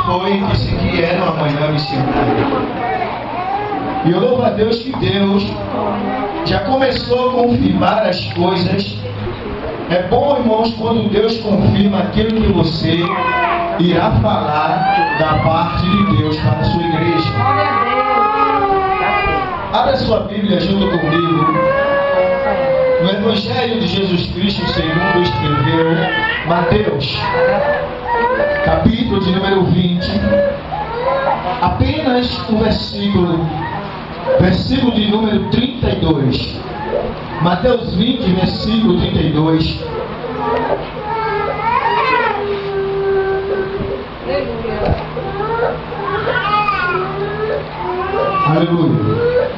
foi, disse que era uma manhã missionária. E eu louvo a Deus que Deus já começou a confirmar as coisas. É bom, irmãos, quando Deus confirma aquilo que você irá falar da parte de Deus para a sua igreja. Abra sua Bíblia junto comigo no Evangelho de Jesus Cristo segundo escreveu Mateus, capítulo de número 20, apenas um versículo de número 32. Mateus 20, versículo 32. Aleluia.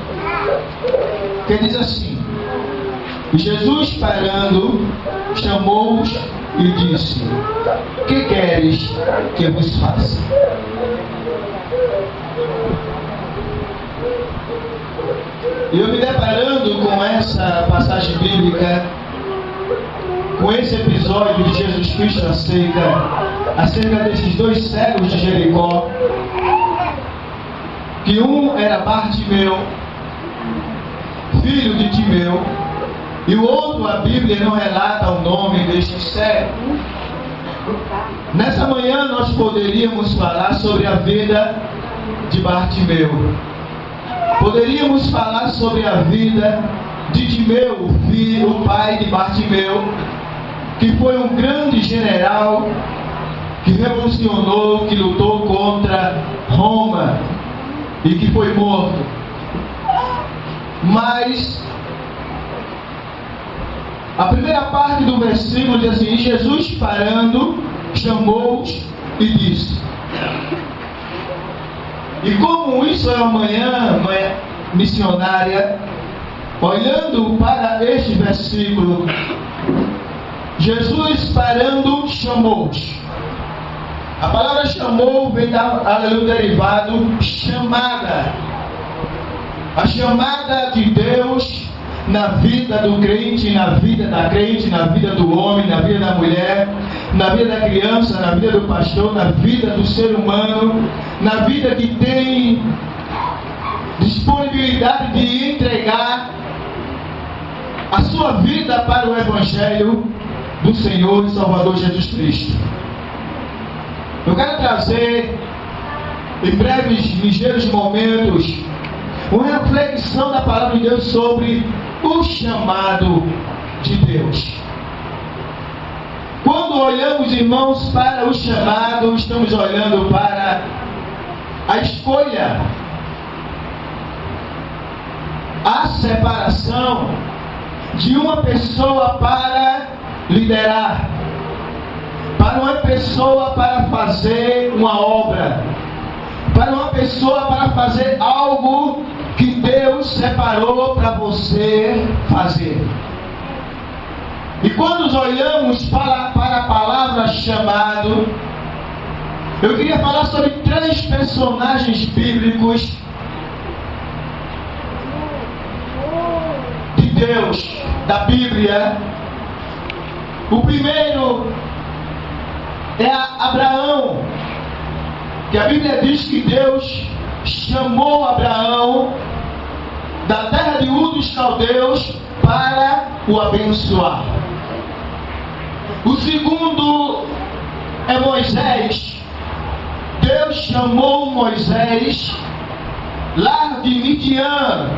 Que diz assim: Jesus, parando, chamou-os e disse: que queres que eu vos faça? E eu me deparando com essa passagem bíblica, com esse episódio de Jesus Cristo acerca desses dois cegos de Jericó, que um era Bartimeu, filho de Timeu, e o outro, a Bíblia não relata o nome deste cego. Nessa manhã nós poderíamos falar sobre a vida de Bartimeu. Poderíamos falar sobre a vida de Timeu, o pai de Bartimeu, que foi um grande general, que revolucionou, que lutou contra Roma e que foi morto. Mas a primeira parte do versículo diz assim: Jesus, parando, chamou-os e disse. E como isso é uma manhã missionária, olhando para este versículo, Jesus, parando, chamou-os. A palavra chamou vem do derivado chamada. A chamada de Deus na vida do crente, na vida da crente, na vida do homem, na vida da mulher, na vida da criança, na vida do pastor, na vida do ser humano, na vida que tem disponibilidade de entregar a sua vida para o Evangelho do Senhor e Salvador Jesus Cristo. Eu quero trazer em breves, ligeiros momentos uma reflexão da palavra de Deus sobre o chamado de Deus. Quando olhamos, irmãos, para o chamado, estamos olhando para a escolha, a separação de uma pessoa para liderar, para uma pessoa para fazer uma obra, para uma pessoa para fazer algo que Deus separou para você fazer. E quando olhamos para a palavra chamado, eu queria falar sobre 3 personagens bíblicos de Deus, da Bíblia. O primeiro é Abraão, que a Bíblia diz que Deus chamou Abraão da terra de Ur dos Caldeus para o abençoar. O segundo é Moisés. Deus chamou Moisés lá de Midian,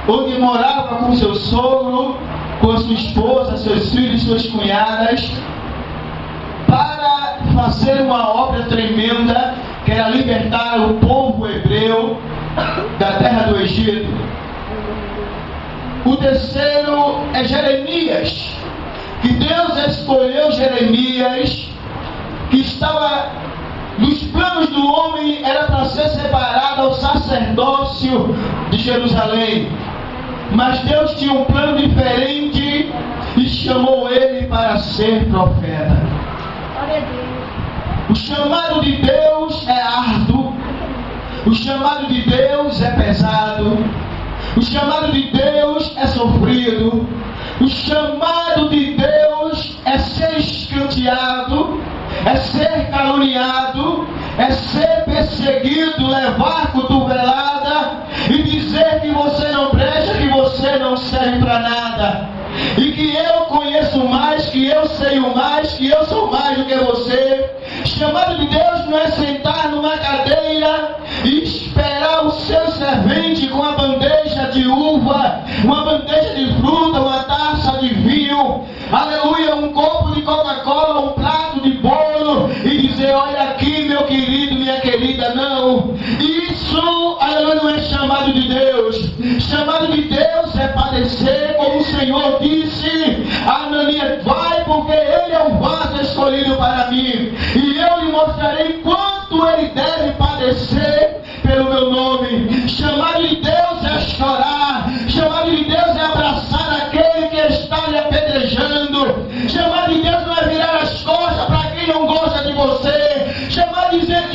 onde morava com seu sogro, com a sua esposa, seus filhos, suas cunhadas, para fazer uma obra tremenda, que era libertar o povo hebreu da terra do Egito. O terceiro é Jeremias, que Deus escolheu Jeremias, que estava nos planos do homem, era para ser separado ao sacerdócio de Jerusalém. Mas Deus tinha um plano diferente e chamou ele para ser profeta. O chamado de Deus é árduo, o chamado de Deus é pesado, o chamado de Deus é sofrido, o chamado de Deus é ser escanteado, é ser caluniado, é ser perseguido, levar cotovelada e dizer que você não presta, que você não serve para nada. E que eu conheço mais, que eu sei o mais, que eu sou mais do que você. Chamado de Deus não é sentar numa cadeira e esperar o seu servente com uma bandeja de uva, uma bandeja de fruta, uma taça de vinho, aleluia, um copo de Coca-Cola, um prato de bolo e dizer: olha aqui, meu querido, minha querida. Não, isso, aleluia, não é chamado de Deus. Chamado de Deus é padecer, como o Senhor disse a Ananias: vai, porque ele é um vaso escolhido para mim, e eu lhe mostrarei quanto ele deve padecer pelo meu nome. Chamado de Deus é chorar. Chamado de Deus é abraçar aquele que está lhe apedrejando. Chamado de Deus não é virar as costas para quem não gosta de você. Chamado de Deus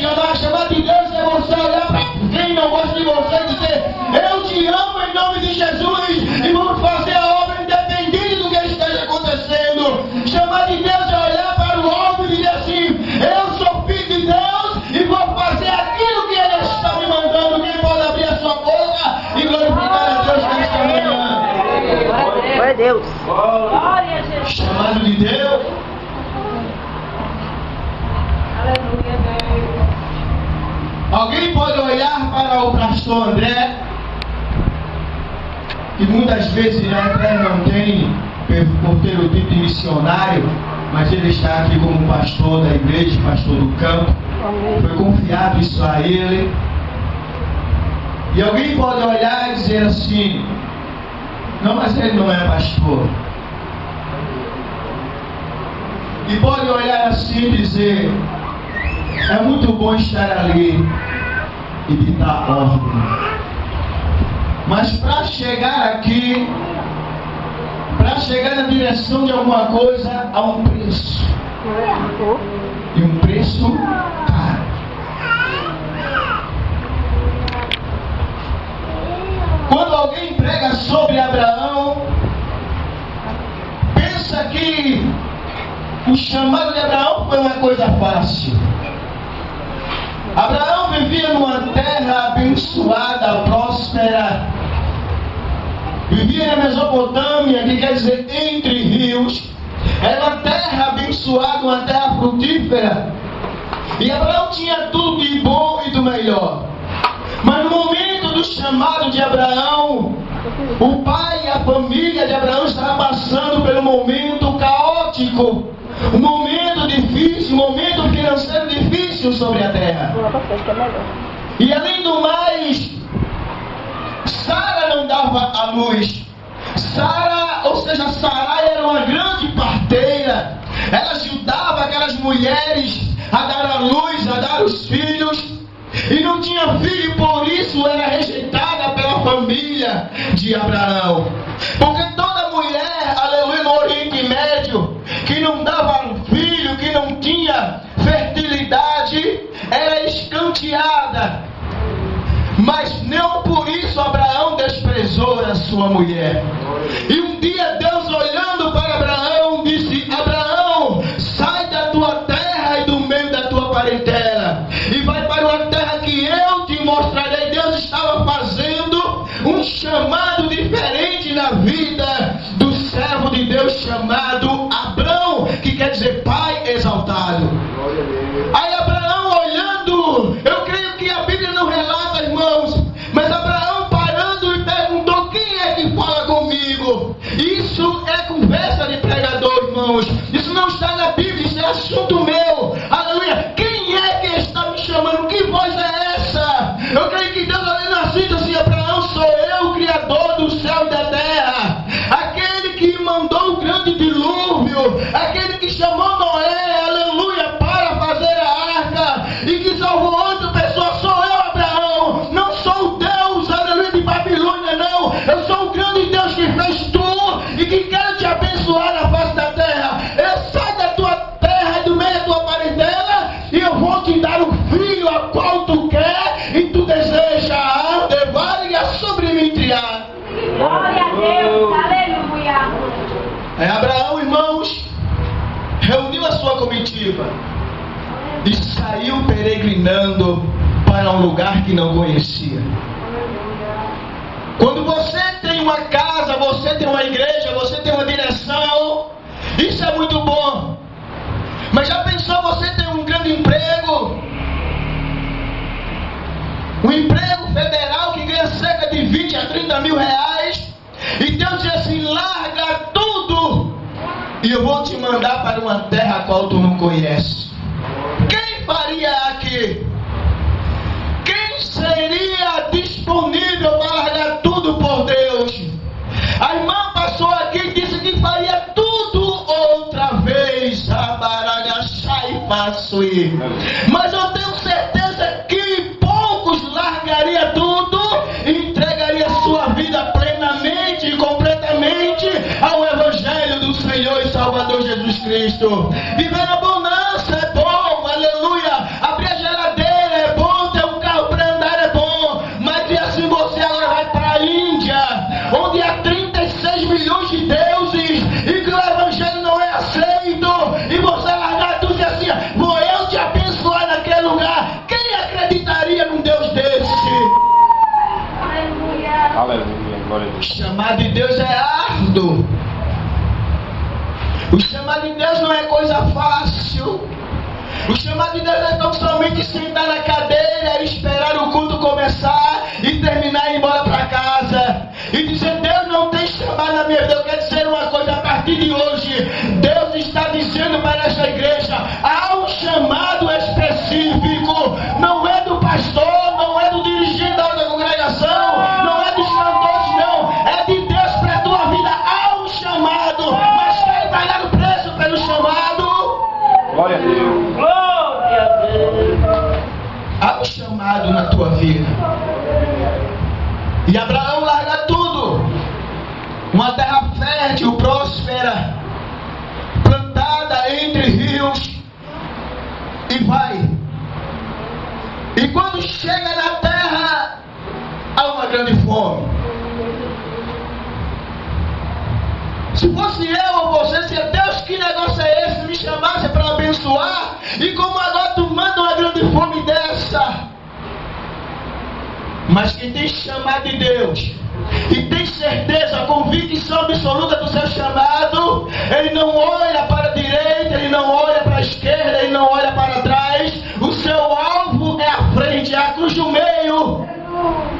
é você olhar para quem não gosta de você e dizer: eu te amo em nome de Jesus e vamos fazer a obra independente do que esteja acontecendo. Chamado de Deus é olhar para o homem e dizer assim: eu sou filho de Deus e vou fazer aquilo que ele está me mandando. Quem pode abrir a sua boca e glorificar a Deus nesta manhã? Glória a Deus. Glória a Jesus. Chamado de Deus. Aleluia, Deus. Alguém pode olhar para o pastor André, que muitas vezes André não tem por ter o título de missionário, mas ele está aqui como pastor da igreja, pastor do campo. Foi confiado isso a ele. E alguém pode olhar e dizer assim: não, mas ele não é pastor. E pode olhar assim e dizer: é muito bom estar ali e ditar ordem. Mas para chegar aqui, para chegar na direção de alguma coisa, há um preço. E um preço caro. Quando alguém prega sobre Abraão, pensa que o chamado de Abraão foi uma coisa fácil. Abraão vivia numa terra abençoada, próspera. Vivia na Mesopotâmia, que quer dizer entre rios. Era uma terra abençoada, uma terra frutífera. E Abraão tinha tudo de bom e do melhor. Mas no momento do chamado de Abraão, o pai e a família de Abraão estavam passando pelo momento caótico, um momento difícil, um momento financeiro difícil sobre a terra. E além do mais, Sara não dava à luz. Sarai era uma grande parteira. Ela ajudava aquelas mulheres a dar à luz, a dar os filhos. E não tinha filho, por isso era rejeitada pela família de Abraão. Porque toda mulher, aleluia, no Oriente Médio, que não dava filho, que não tinha fertilidade, era escanteada. Mas não por isso Abraão desprezou a sua mulher. E um dia Deus, olhando para Abraão, disse: Abraão, sai da tua terra e do meio da tua parentela e vai para uma terra que eu te mostrarei. Deus estava fazendo um chamado diferente na vida do servo de Deus chamado Abrão, que quer dizer pai exaltado. Aí Abraão olhando, eu creio que a Bíblia não relata, irmãos, mas Abraão parando e perguntou: quem é que fala comigo? Isso é conversa de pregador, irmãos. Isso não está na Bíblia, isso é assunto meu. Aleluia. Quem é que está me chamando? Que voz é essa? Eu creio que Deus olhando assim, assim: Abraão, sou eu, o Criador do céu e da terra, aquele que mandou o grande dilúvio, aquele que chamou Noé, aleluia, para fazer a arca e que salvou outra pessoa. Sou eu, Abraão. Não sou o Deus, aleluia, de Babilônia, não. Eu sou o grande Deus que fez tu e que quer te abençoar na face da terra. Eu saio da tua terra e do meio da tua parentela e eu vou te dar o filho a qual tu quer e tu deseja. Devare a sobre mim triar. Glória a Deus. Aleluia. Abraão, irmãos, reuniu a sua comitiva. e saiu peregrinando para um lugar que não conhecia. Quando você tem uma casa, você tem uma igreja, você tem uma direção, isso é muito bom. Mas já pensou você ter um grande emprego? Um emprego federal que ganha cerca de 20 a 30 mil reais, e Deus diz assim: larga tudo e eu vou te mandar para uma terra a qual tu não conheces. Quem faria aqui? Quem seria disponível para largar tudo por Deus? A irmã passou aqui e disse que faria tudo outra vez. Mas eu tenho certeza que poucos largaria tudo e entregaria sua vida plenamente e completamente ao Evangelho do Senhor e Salvador Jesus Cristo. Viver na bonança é bom, aleluia. Abrir a geladeira é bom, ter um carro para andar é bom. Mas e assim você agora vai para a Índia, onde há 36 milhões de deuses e que o Evangelho não é aceito, e você largar tudo e assim: vou eu te abençoar naquele lugar. Quem acreditaria num Deus desse? Aleluia, glória a Deus. O chamado de Deus é árduo. O chamado de Deus não é coisa fácil. O chamado de Deus é tão somente sentar na cadeira, esperar o culto começar e terminar e ir embora para casa. E dizer: Deus não tem chamado na minha vida. Eu quero dizer uma coisa a partir de hoje. Deus está dizendo para essa igreja: há um chamado específico. Não é do pastor, não é do dirigente da outra congregação, não é dos cantores, não. É de Deus para a tua vida. Há um chamado, mas quer pagar o preço pelo chamado. Glória a Deus. Glória a Deus. Há um chamado na tua vida. E Abraão larga tudo. Uma terra fértil, próspera, plantada entre rios, e vai. E quando chega na terra, há uma grande fome. Se fosse eu ou você, se Deus, que negócio é esse? Me chamasse para abençoar, e como agora tu manda uma grande fome dessa? Mas quem tem chamado de Deus e tem certeza, convicção absoluta do seu chamado, ele não olha para a direita, ele não olha para a esquerda, ele não olha para trás. O seu alvo é a frente, é a cruz do meio.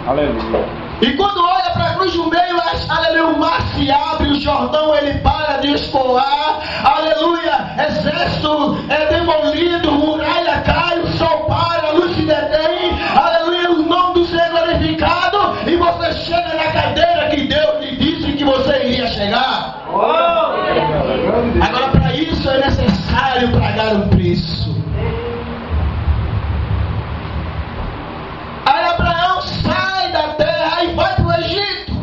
Aleluia. E quando olha para a cruz do meio, aleluia, o mar se abre, o Jordão ele para de escoar, aleluia, exército é demolido, muralha cai, o sol para, a luz se detém, aleluia, o nome do Senhor é glorificado, e você chega na cadeira que Deus lhe disse que você iria chegar. Agora, para isso é necessário pagar um preço. Aí Abraão sai da terra e vai para o Egito.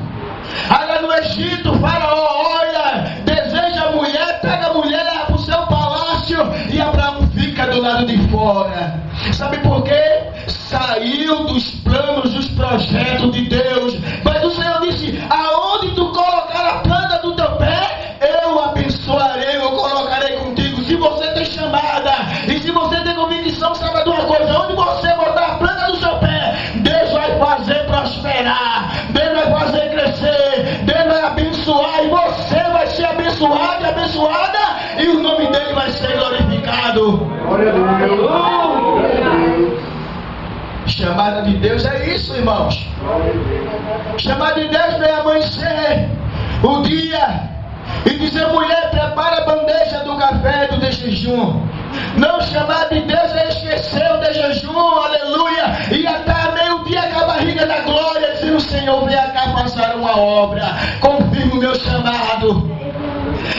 Aí no Egito, Faraó olha, deseja a mulher, pega a mulher, leva para o seu palácio, e Abraão fica do lado de fora. Sabe por quê? Saiu dos planos, dos projetos de Deus. Mas o Senhor disse: aonde tu colocar a planta do teu pé, eu abençoarei, eu colocarei contigo. Se você tem chamada e se você tem convicção, sabe de uma coisa: onde você botar a planta do seu pé, Deus vai fazer prosperar, Deus vai fazer crescer, Deus vai abençoar, e você vai ser abençoado e abençoada, e o nome dele vai ser glorificado. Glória a Deus. Chamada de Deus é isso, irmãos. Chamada de Deus não é amanhecer o dia e dizer: mulher, prepara a bandeja do café do de jejum. Não, chamada de Deus é esquecer o de jejum, aleluia, e até meio-dia com a barriga da glória, dizendo: Senhor, vem cá passar uma obra, confirma o meu chamado.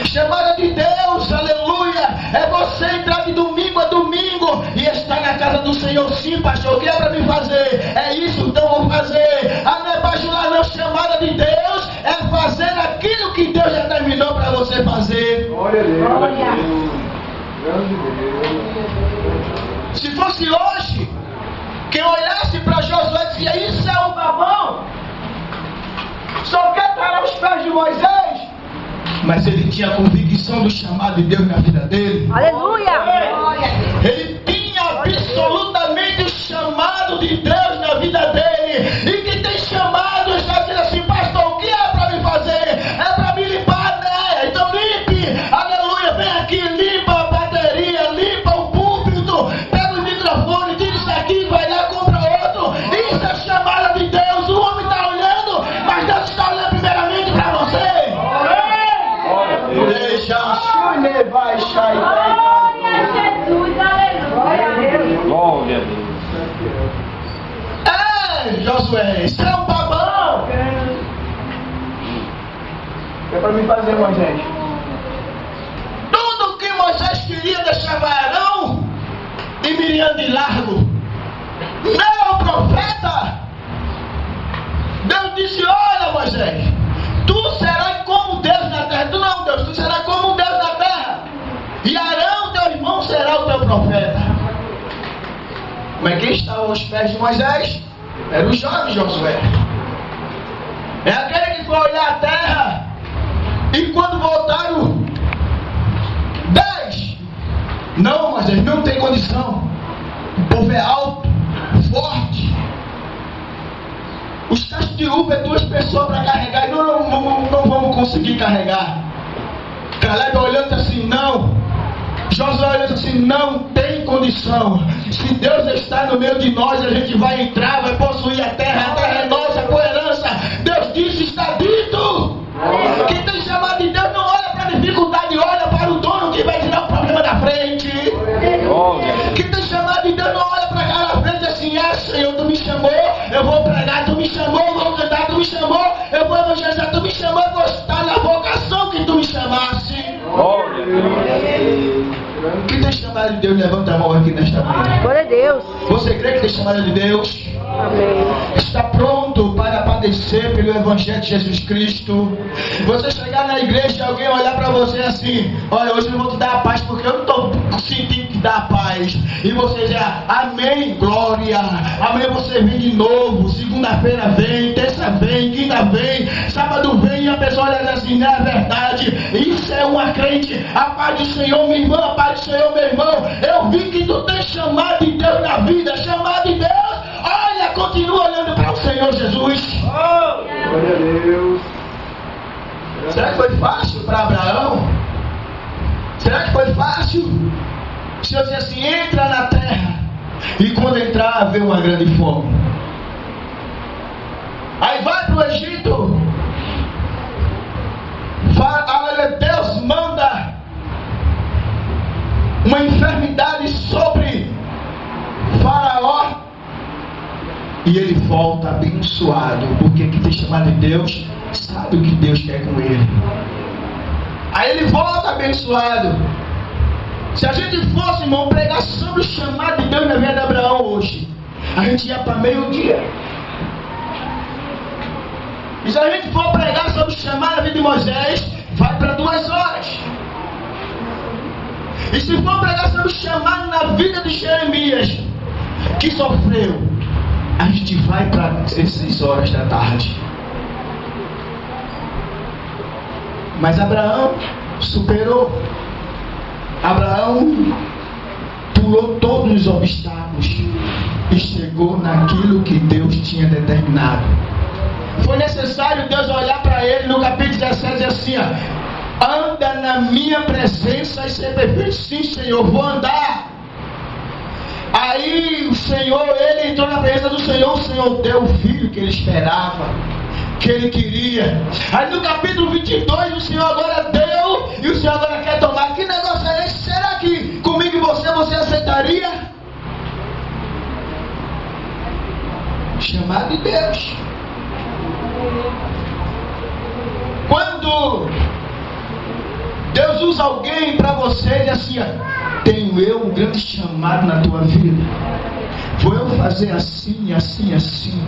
Chamada de Deus, aleluia, é você entrar de domingo a domingo e estar na casa do Senhor. Sim, pastor, o que é para me fazer? É isso, então vou fazer. Ah, não é bajular, não. Chamada de Deus é fazer aquilo que Deus já terminou para você fazer. Glória a Deus. Se fosse hoje, quem olhasse para Josué dizia: isso é um babão, só quer parar os pés de Moisés. Mas ele tinha a convicção do chamado de Deus na vida dele. Aleluia! Ele tinha Glória a Jesus, aleluia. Glória a Deus. Josué, isso é um babão. É para me fazer, Moisés. Tudo que Moisés queria deixava Arão e Miriam de largo. Não, profeta. Deus disse: olha, Moisés, tu serás como Deus na terra. Tu não, Deus, tu serás como Deus na terra. E Arão, teu irmão, será o teu profeta. Mas quem estava aos pés de Moisés era o jovem Josué. É aquele que foi olhar a terra. E quando voltaram 10, não, Moisés, não tem condição. O povo é alto, forte. Os cachos de uva é 2 pessoas para carregar. E não vamos conseguir carregar. Caleb olhando assim: não. Josué olhando assim: não tem condição. Se Deus está no meio de nós, a gente vai entrar, vai possuir a terra é nossa, por herança. Deus disse, está dito. Quem tem chamado de Deus não olha para a dificuldade, olha para o dono que vai tirar o problema da frente. Quem tem chamado de Deus não olha para cá na frente assim: Senhor, tu me chamou, eu vou pregar, tu me chamou, eu vou cantar, tu me chamou, eu vou evangelizar, tu me chamou, eu vou estar na vocação que tu me chamasse. Quem tem chamado de Deus, levanta a mão aqui nesta manhã. Glória a Deus. Você crê que tem chamado de Deus? Amém. Está pronto para padecer pelo Evangelho de Jesus Cristo? Você chegar na igreja e alguém olhar para você assim: olha, hoje eu vou te dar a paz porque eu não estou sentindo que dá a paz. E você diz: amém, glória. Amanhã você vem de novo. Segunda-feira vem, terça vem, quinta vem, sábado vem. E a pessoa olha assim: não é verdade. Isso é uma crente. A paz do Senhor, minha irmã, a paz do Senhor, meu irmão. Eu vi que tu tem chamado de Deus na vida, chamado de Deus. Olha, continua olhando para o Senhor Jesus. Glória a Deus. Será que foi fácil para Abraão? Será que foi fácil? O Senhor disse assim: entra na terra. E quando entrar, vê uma grande fome. Aí vai para o Egito. Olha, Deus manda uma enfermidade sobre Faraó. E ele volta abençoado. Porque quem tem chamado de Deus sabe o que Deus quer com ele. Aí ele volta abençoado. Se a gente fosse, irmão, pregar sobre o chamado de Deus na vida de Abraão hoje, a gente ia para meio-dia. E se a gente for pregar sobre o chamado da vida de Moisés, vai para 2 horas. E se for pregar sobre o chamado na vida de Jeremias, que sofreu, a gente vai para 6 horas da tarde. Mas Abraão superou. Abraão pulou todos os obstáculos e chegou naquilo que Deus tinha determinado. Foi necessário Deus olhar para ele no capítulo 17 e dizer assim: anda na minha presença e ser perfeito. Sim, Senhor, vou andar. Aí o Senhor, ele entrou na presença do Senhor. O Senhor deu o filho que ele esperava, que ele queria. Aí no capítulo 22 o Senhor agora deu, e o Senhor agora quer tomar. Que negócio é esse? Será que comigo e você aceitaria? Chamado de Deus. Quando Deus usa alguém para você, ele assim: tenho eu um grande chamado na tua vida. Vou eu fazer assim, assim, assim.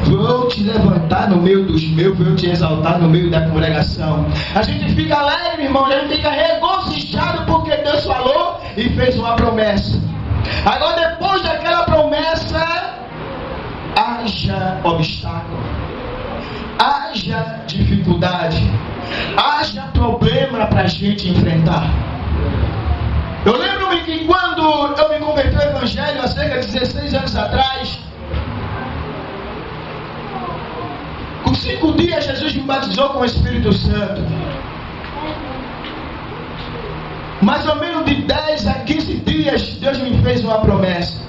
Vou eu te levantar no meio dos meus. Vou eu te exaltar no meio da congregação. A gente fica alegre, irmão. A gente fica regozijado porque Deus falou e fez uma promessa. Agora, depois daquela promessa, haja obstáculo, haja dificuldade, haja problema para a gente enfrentar. Eu lembro-me que quando eu me converti ao Evangelho, há cerca de 16 anos atrás, com 5 dias Jesus me batizou com o Espírito Santo. Mais ou menos de 10 a 15 dias, Deus me fez uma promessa.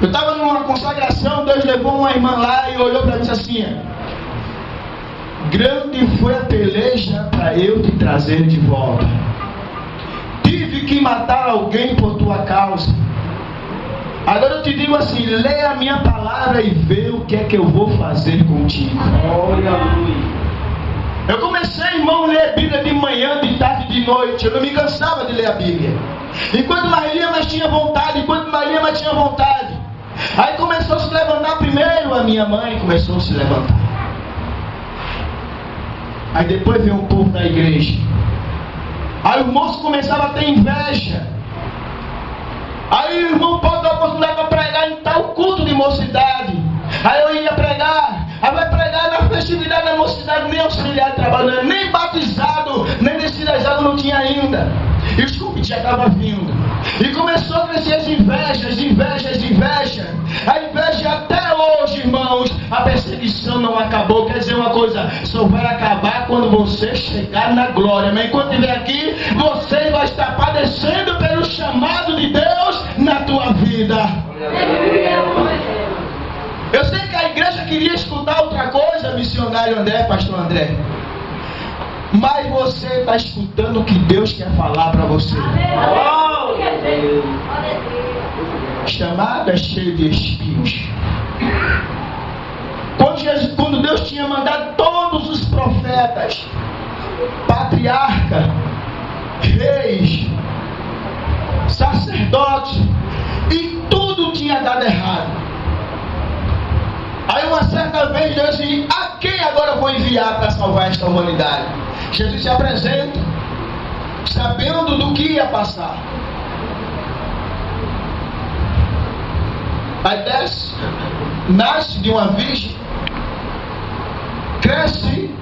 Eu estava numa consagração, Deus levou uma irmã lá e olhou para mim e disse assim: grande foi a peleja para eu te trazer de volta. tive que matar alguém por tua causa. Agora eu te digo assim, leia a minha palavra e vê o que é que eu vou fazer contigo. Eu comecei, irmão, a ler a Bíblia de manhã, de tarde, de noite. Eu não me cansava de ler a Bíblia. Enquanto mais lia, mais tinha vontade. Enquanto mais lia, mais tinha vontade. Aí começou a se levantar primeiro, a minha mãe começou a se levantar. Aí depois veio um povo da igreja. Aí o moço começava a ter inveja. Aí o irmão Paulo deu a oportunidade para pregar em tal culto de mocidade. Aí eu ia pregar. Aí vai pregar na festividade da mocidade, nem auxiliar de trabalho, nem batizado, nem descidezado não tinha ainda. E os convites já estavam vindo. E começou a crescer as invejas. A inveja até hoje, irmãos, a perseguição não acabou. Quer dizer uma coisa, só vai acabar quando você chegar na glória. Mas enquanto estiver aqui, você vai estar padecendo pelo chamado de Deus na tua vida. Eu sei que a igreja queria escutar outra coisa, missionário André, pastor André. Mas você está escutando o que Deus quer falar para você. Chamado é cheio de espinhos. Quando Deus tinha mandado todos os profetas, patriarca, reis, sacerdotes, e tudo tinha dado errado. Aí uma certa vez Deus disse: a quem agora eu vou enviar para salvar esta humanidade? Jesus se apresenta, sabendo do que ia passar. Aí desce, nasce de uma virgem, cresce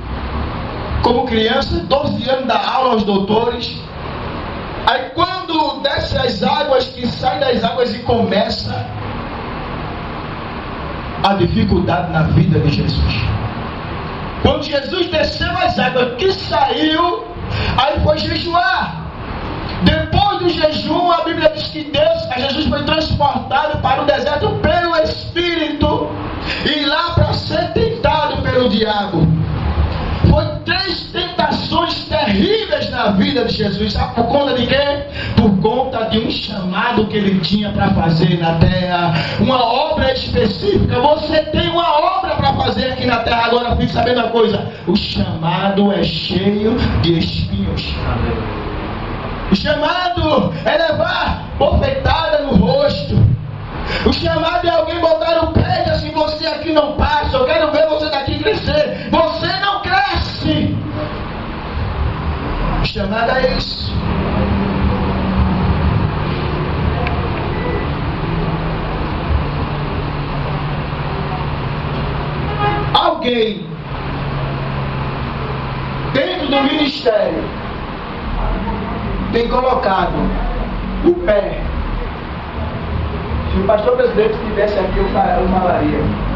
como criança, 12 anos, dá aula aos doutores. Aí quando desce as águas, que sai das águas e começa a dificuldade na vida de Jesus. Quando Jesus desceu as águas, que saiu, aí foi jejuar. Depois do jejum, a Bíblia diz que Jesus foi transportado para o deserto pelo Espírito e lá para ser tentado pelo diabo. Foi 3 tentações terríveis na vida de Jesus. Sabe por conta de quê? Por conta de um chamado que ele tinha para fazer na terra. Uma obra específica. Você tem uma obra para fazer aqui na terra. Agora fique sabendo uma coisa: o chamado é cheio de espinhos. O chamado é levar bofetada no rosto. O chamado é alguém botar o pé e dizer assim: você aqui não passa, eu quero ver você daqui crescer. Você não cresce. O chamado é isso. Alguém dentro do ministério tem colocado o pé. Se o pastor presidente estivesse aqui, eu malaria.